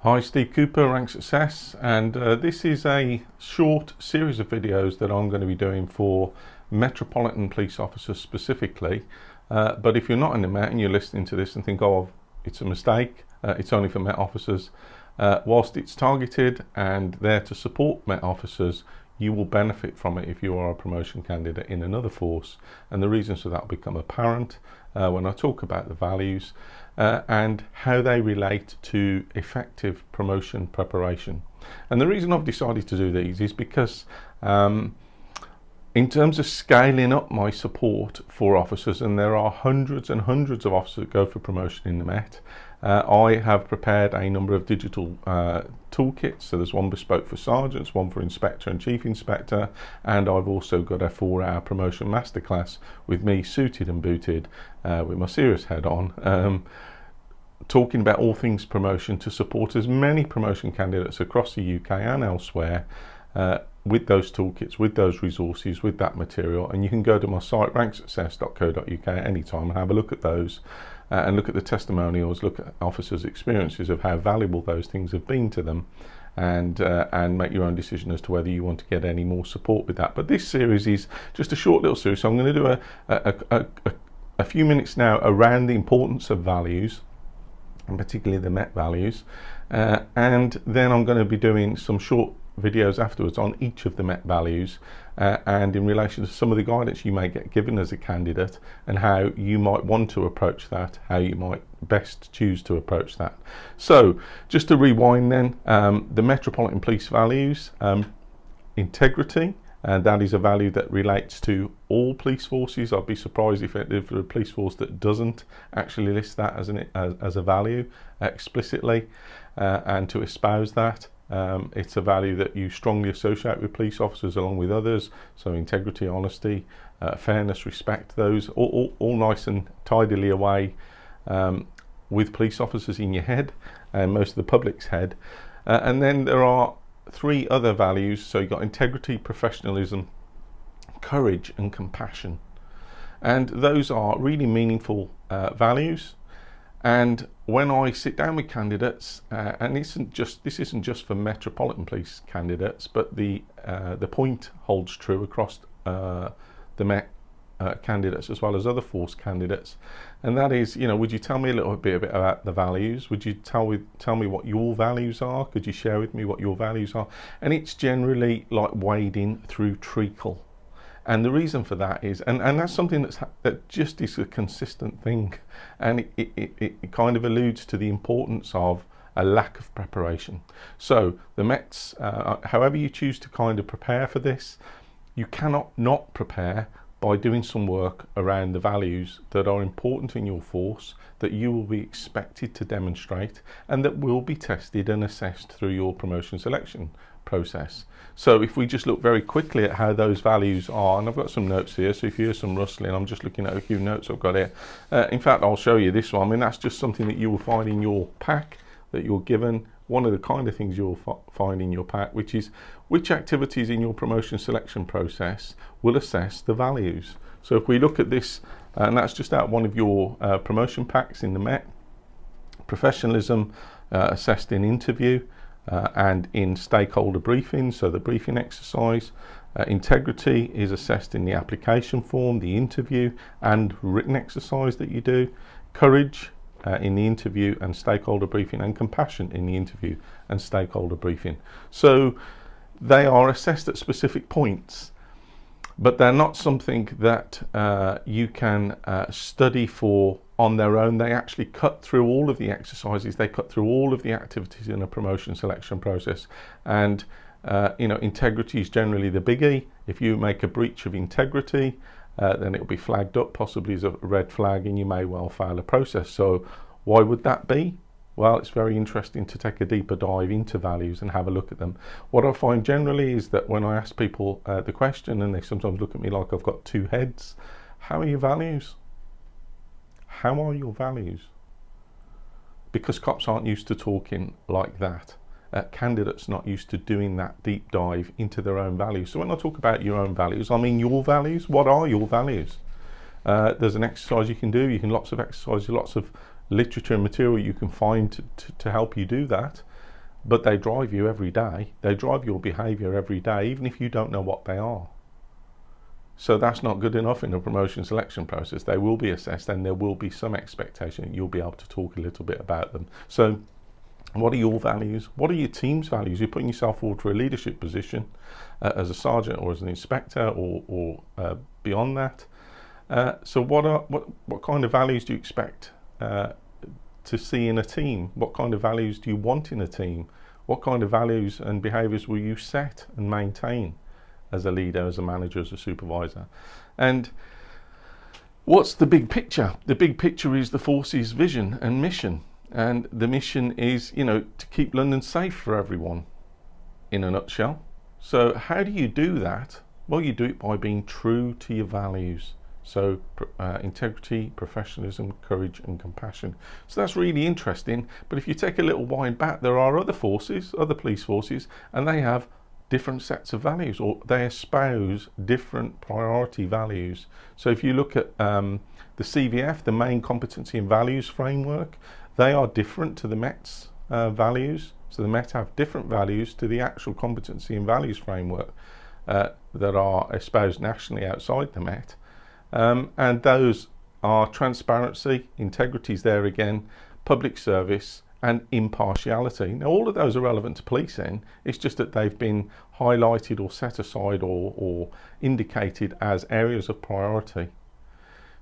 Hi, Steve Cooper, Rank Success, and this is a short series of videos that I'm going to be doing for Metropolitan Police officers specifically. But if you're not in the Met and you're listening to this and think, oh, it's a mistake, it's only for Met officers, whilst it's targeted and there to support Met officers, you will benefit from it if you are a promotion candidate in another force. And the reasons for that will become apparent when I talk about the values and how they relate to effective promotion preparation. And the reason I've decided to do these is because in terms of scaling up my support for officers, and there are hundreds and hundreds of officers that go for promotion in the Met, I have prepared a number of digital toolkits. So there's one bespoke for sergeants, one for inspector and chief inspector, and I've also got a 4-hour promotion masterclass with me suited and booted with my serious head on, talking about all things promotion to support as many promotion candidates across the UK and elsewhere with those toolkits, with those resources, with that material. And you can go to my site ranksuccess.co.uk at any time and have a look at those and look at the testimonials, look at officers' experiences of how valuable those things have been to them, and make your own decision as to whether you want to get any more support with that. But this series is just a short little series, so I'm going to do a few minutes now around the importance of values, and particularly the Met values, and then I'm going to be doing some short videos afterwards on each of the Met values and in relation to some of the guidance you may get given as a candidate and how you might want to approach that, how you might best choose to approach that. So just to rewind then, the Metropolitan Police values, integrity, and that is a value that relates to all police forces. I'd be surprised if there's a police force that doesn't actually list that as a value explicitly, and to espouse that. It's a value that you strongly associate with police officers along with others. So integrity, honesty, fairness, respect, those all nice and tidily away with police officers in your head and most of the public's head. And then there are 3 other values. So you've got integrity, professionalism, courage and compassion. And those are really meaningful values. And when I sit down with candidates, and this isn't just for Metropolitan Police candidates, but the point holds true across the Met candidates as well as other force candidates, and that is, would you tell me a little bit about the values? Would you tell me what your values are? Could you share with me what your values are? And it's generally like wading through treacle. And the reason for that is, and that's something that just is a consistent thing, and it kind of alludes to the importance of a lack of preparation. So the Mets, however you choose to kind of prepare for this, you cannot not prepare by doing some work around the values that are important in your force, that you will be expected to demonstrate, and that will be tested and assessed through your promotion selection process. So if we just look very quickly at how those values are, and I've got some notes here, so if you hear some rustling, I'm just looking at a few notes I've got here. In fact, I'll show you this one. I mean, that's just something that you will find in your pack that you're given. One of the kind of things you'll find in your pack, which is which activities in your promotion selection process will assess the values. So if we look at this, and that's just out one of your promotion packs in the Met, professionalism assessed in interview, and in stakeholder briefing, so the briefing exercise. Integrity is assessed in the application form, the interview and written exercise that you do. Courage in the interview and stakeholder briefing, and compassion in the interview and stakeholder briefing. So they are assessed at specific points, but they're not something that you can study for on their own. They actually cut through all of the exercises, they cut through all of the activities in a promotion selection process. And integrity is generally the biggie. If you make a breach of integrity, then it'll be flagged up possibly as a red flag, and you may well fail a process. So why would that be? Well, it's very interesting to take a deeper dive into values and have a look at them. What I find generally is that when I ask people the question, and they sometimes look at me like I've got 2 heads, how are your values? How are your values? Because cops aren't used to talking like that. Candidates not used to doing that deep dive into their own values. So when I talk about your own values, I mean your values. What are your values? There's an exercise you can do. Lots of exercises, lots of literature and material you can find to help you do that. but they drive you every day. They drive your behaviour every day, even if you don't know what they are. So that's not good enough in a promotion selection process. They will be assessed, and there will be some expectation that you'll be able to talk a little bit about them. So what are your values? What are your team's values? You're putting yourself forward for a leadership position as a sergeant or as an inspector or beyond that. So what kind of values do you expect to see in a team? What kind of values do you want in a team? What kind of values and behaviours will you set and maintain as a leader, as a manager, as a supervisor? And what's the big picture? The big picture is the force's vision and mission. And the mission is, to keep London safe for everyone, in a nutshell. So how do you do that? Well, you do it by being true to your values. So integrity, professionalism, courage and compassion. So that's really interesting. But if you take a little wind back, there are other forces, other police forces, and they have different sets of values, or they espouse different priority values. So if you look at the CVF, the main competency and values framework, they are different to the Met's values. So the Met have different values to the actual competency and values framework that are espoused nationally outside the Met. And those are transparency, integrity is there again, public service and impartiality. Now all of those are relevant to policing, it's just that they've been highlighted or set aside or indicated as areas of priority.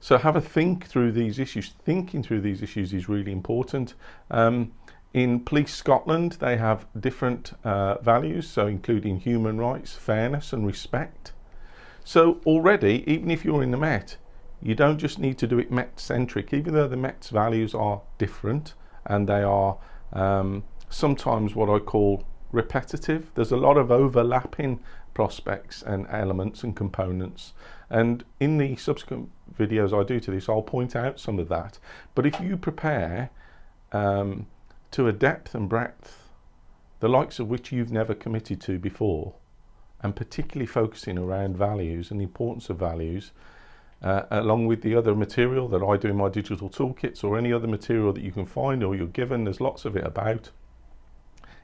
So have a think through these issues. Thinking through these issues is really important. In Police Scotland, they have different values, so including human rights, fairness and respect. So already, even if you're in the Met, you don't just need to do it Met-centric, even though the Met's values are different and they are sometimes what I call repetitive. There's a lot of overlapping prospects and elements and components. And in the subsequent videos I do to this, I'll point out some of that. But if you prepare to a depth and breadth, the likes of which you've never committed to before, and particularly focusing around values and the importance of values, along with the other material that I do in my digital toolkits or any other material that you can find or you're given, there's lots of it about.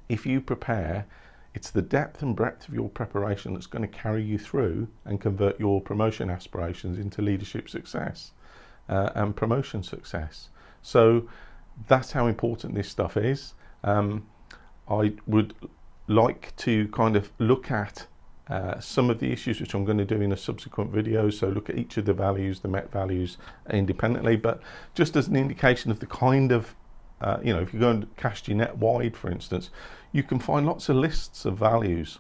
If you prepare, it's the depth and breadth of your preparation that's going to carry you through and convert your promotion aspirations into leadership success and promotion success. So that's how important this stuff is. I would like to kind of look at some of the issues which I'm going to do in a subsequent video, so look at each of the values, the Met values independently, but just as an indication of the kind of if you go and cast your net wide, for instance, you can find lots of lists of values.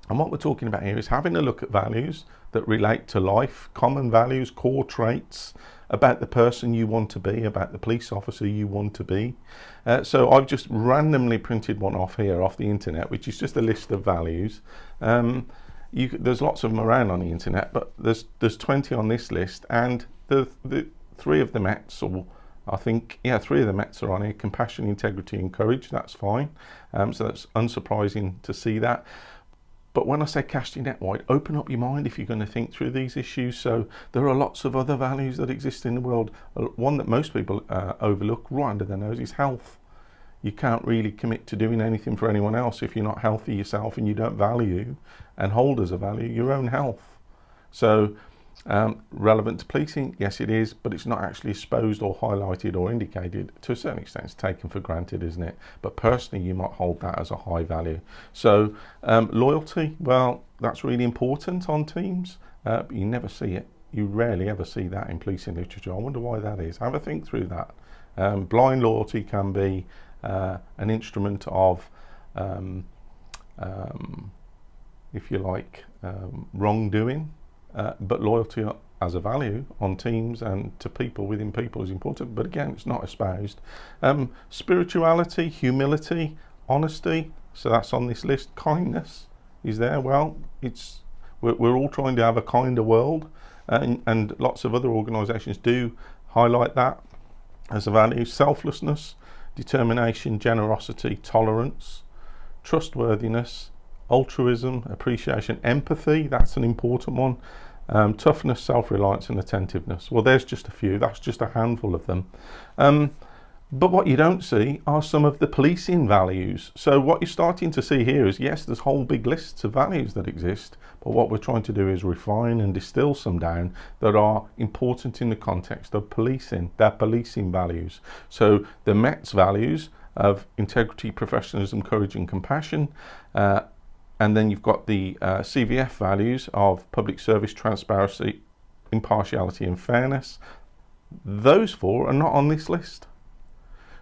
And what we're talking about here is having a look at values that relate to life, common values, core traits about the person you want to be, about the police officer you want to be. So I've just randomly printed one off here off the internet, which is just a list of values. There's lots of them around on the internet, but there's 20 on this list, and the three of the Mets, or I think, yeah, 3 of the Mets are on here: compassion, integrity and courage. That's fine. So that's unsurprising to see that. But when I say cast your net wide, open up your mind if you're going to think through these issues. So there are lots of other values that exist in the world. One that most people overlook right under their nose is health. You can't really commit to doing anything for anyone else if you're not healthy yourself and you don't value and hold as a value your own health. So relevant to policing, yes it is, but it's not actually exposed or highlighted or indicated. To a certain extent it's taken for granted, isn't it? But personally you might hold that as a high value. So loyalty, well, that's really important on teams, but you never see it. You rarely ever see that in policing literature. I wonder why that is. Have a think through that. Blind loyalty can be an instrument of if you like wrongdoing. But loyalty as a value on teams and to people within people is important, but again it's not espoused. Spirituality, humility, honesty, so that's on this list. Kindness is there. Well, we're all trying to have a kinder world, and lots of other organisations do highlight that as a value. Selflessness, determination, generosity, tolerance, trustworthiness, altruism, appreciation, empathy, that's an important one. Toughness, self-reliance and attentiveness. Well, there's just a few, that's just a handful of them. But what you don't see are some of the policing values. So what you're starting to see here is, yes, there's whole big lists of values that exist, but what we're trying to do is refine and distill some down that are important in the context of policing, their policing values. So the Met's values of integrity, professionalism, courage and compassion, and then you've got the CVF values of public service, transparency, impartiality and fairness. Those four are not on this list.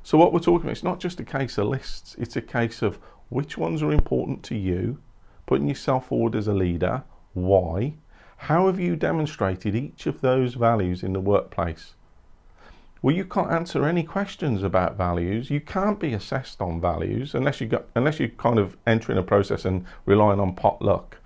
So what we're talking about, it's not just a case of lists, it's a case of which ones are important to you, putting yourself forward as a leader, why, how have you demonstrated each of those values in the workplace? Well, you can't answer any questions about values. You can't be assessed on values unless you're kind of entering a process and relying on pot luck.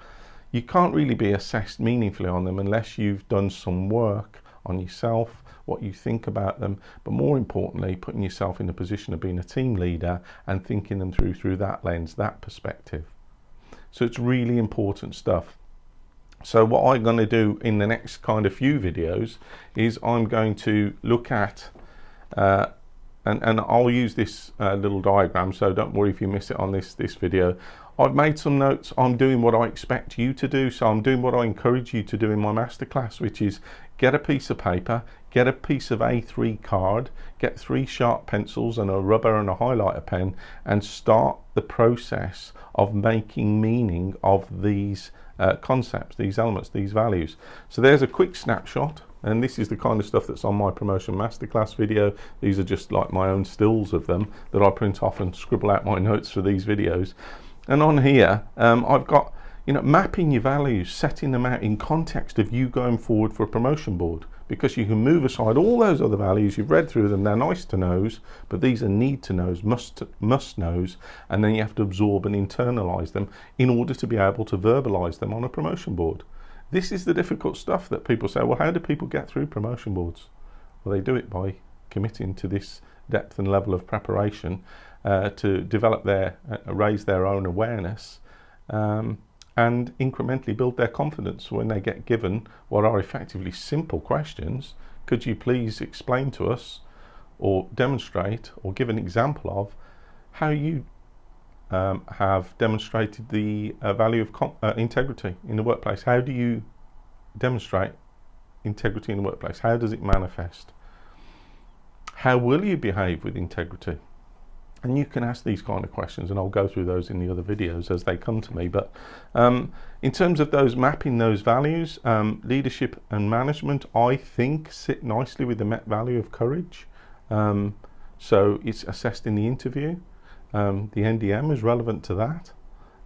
You can't really be assessed meaningfully on them unless you've done some work on yourself, what you think about them, but more importantly, putting yourself in the position of being a team leader and thinking them through that lens, that perspective. So it's really important stuff. So what I'm going to do in the next kind of few videos is I'm going to look at, and I'll use this little diagram, so don't worry if you miss it on this video. I've made some notes. I'm doing what I expect you to do, so I'm doing what I encourage you to do in my masterclass, which is get a piece of paper, get a piece of A3 card, get 3 sharp pencils and a rubber and a highlighter pen, and start the process of making meaning of these concepts, these elements, these values. So there's a quick snapshot, and this is the kind of stuff that's on my promotion masterclass video. These are just like my own stills of them that I print off and scribble out my notes for these videos. And on here I've got, mapping your values, setting them out in context of you going forward for a promotion board, because you can move aside all those other values. You've read through them, they're nice to knows, but these are need to knows, must knows, and then you have to absorb and internalize them in order to be able to verbalize them on a promotion board. This is the difficult stuff that people say, well, how do people get through promotion boards? Well, they do it by committing to this depth and level of preparation to develop raise their own awareness, and incrementally build their confidence when they get given what are effectively simple questions. Could you please explain to us or demonstrate or give an example of how you have demonstrated the value of integrity in the workplace? How do you demonstrate integrity in the workplace? How does it manifest? How will you behave with integrity? And you can ask these kind of questions, and I'll go through those in the other videos as they come to me. But in terms of those mapping those values, leadership and management, I think, sit nicely with the Met value of courage. So it's assessed in the interview. The NDM is relevant to that.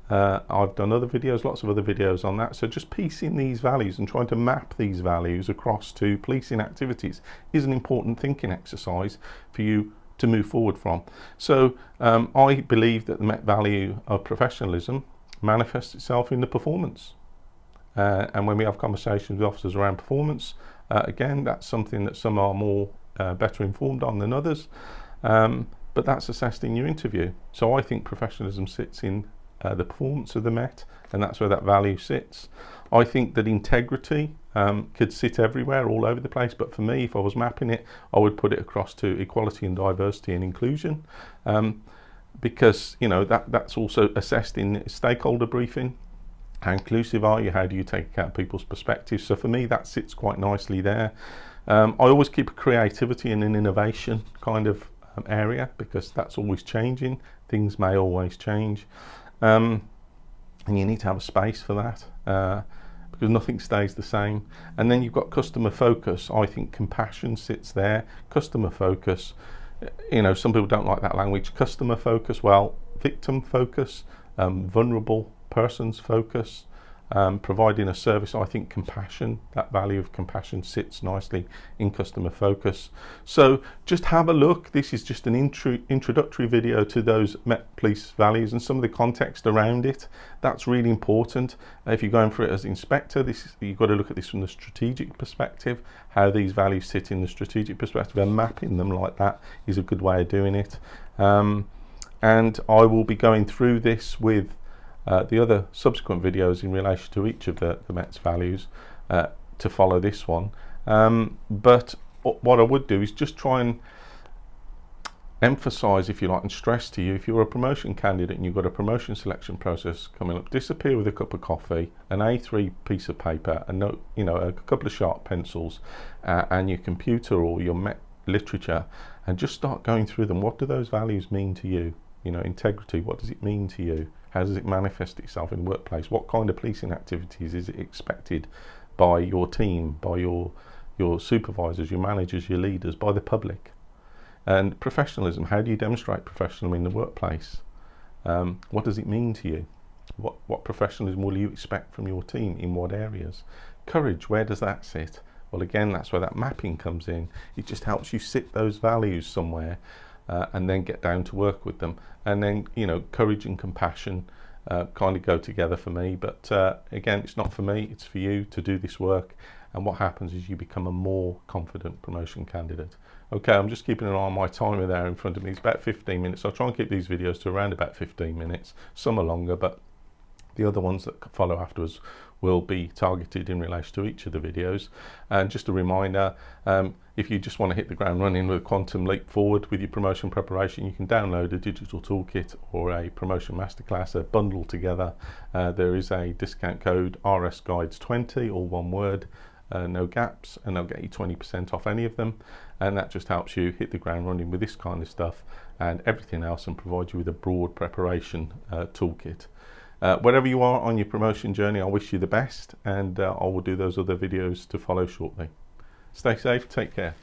I've done other videos, lots of other videos on that. So just piecing these values and trying to map these values across to policing activities is an important thinking exercise for you to move forward from. So I believe that the Met value of professionalism manifests itself in the performance. And when we have conversations with officers around performance, again, that's something that some are more better informed on than others, but that's assessed in your interview. So I think professionalism sits in the performance of the Met, and that's where that value sits. I think that integrity could sit everywhere, all over the place, but for me, if I was mapping it, I would put it across to equality and diversity and inclusion, because that's also assessed in stakeholder briefing. How inclusive are you? How do you take account of people's perspectives? So for me, that sits quite nicely there. I always keep a creativity and an innovation kind of area, because that's always changing. Things may always change. And you need to have a space for that, because nothing stays the same. And then you've got customer focus. I think compassion sits there. Customer focus, some people don't like that language. Customer focus, well, victim focus, vulnerable persons focus, providing a service. I think compassion, that value of compassion, sits nicely in customer focus. So just have a look. This is just an introductory video to those Met Police values and some of the context around it. That's really important. If you're going for it as inspector, you've got to look at this from the strategic perspective, how these values sit in the strategic perspective, and mapping them like that is a good way of doing it. And I will be going through this with the other subsequent videos in relation to each of the Met's values to follow this one. But what I would do is just try and emphasize, if you like, and stress to you, if you're a promotion candidate and you've got a promotion selection process coming up, disappear with a cup of coffee, an A3 piece of paper, a note, a couple of sharp pencils, and your computer or your literature, and just start going through them. What do those values mean to you? Integrity, what does it mean to you? How does it manifest itself in the workplace? What kind of policing activities is it expected by your team, by your supervisors, your managers, your leaders, by the public? And professionalism, how do you demonstrate professionalism in the workplace? What does it mean to you? What professionalism will you expect from your team, in what areas? Courage, where does that sit? Well, again, that's where that mapping comes in. It just helps you sit those values somewhere and then get down to work with them. And then, courage and compassion kind of go together for me. But again, it's not for me, it's for you to do this work. And what happens is you become a more confident promotion candidate. Okay, I'm just keeping an eye on my timer there in front of me. It's about 15 minutes. I'll try and keep these videos to around about 15 minutes. Some are longer, but the other ones that follow afterwards will be targeted in relation to each of the videos. And just a reminder, if you just want to hit the ground running with a quantum leap forward with your promotion preparation, you can download a digital toolkit or a promotion masterclass, a bundle together. There is a discount code RSGuides20, all one word, no gaps, and they'll get you 20% off any of them. And that just helps you hit the ground running with this kind of stuff and everything else, and provide you with a broad preparation toolkit. Wherever you are on your promotion journey, I wish you the best, and I will do those other videos to follow shortly. Stay safe, take care.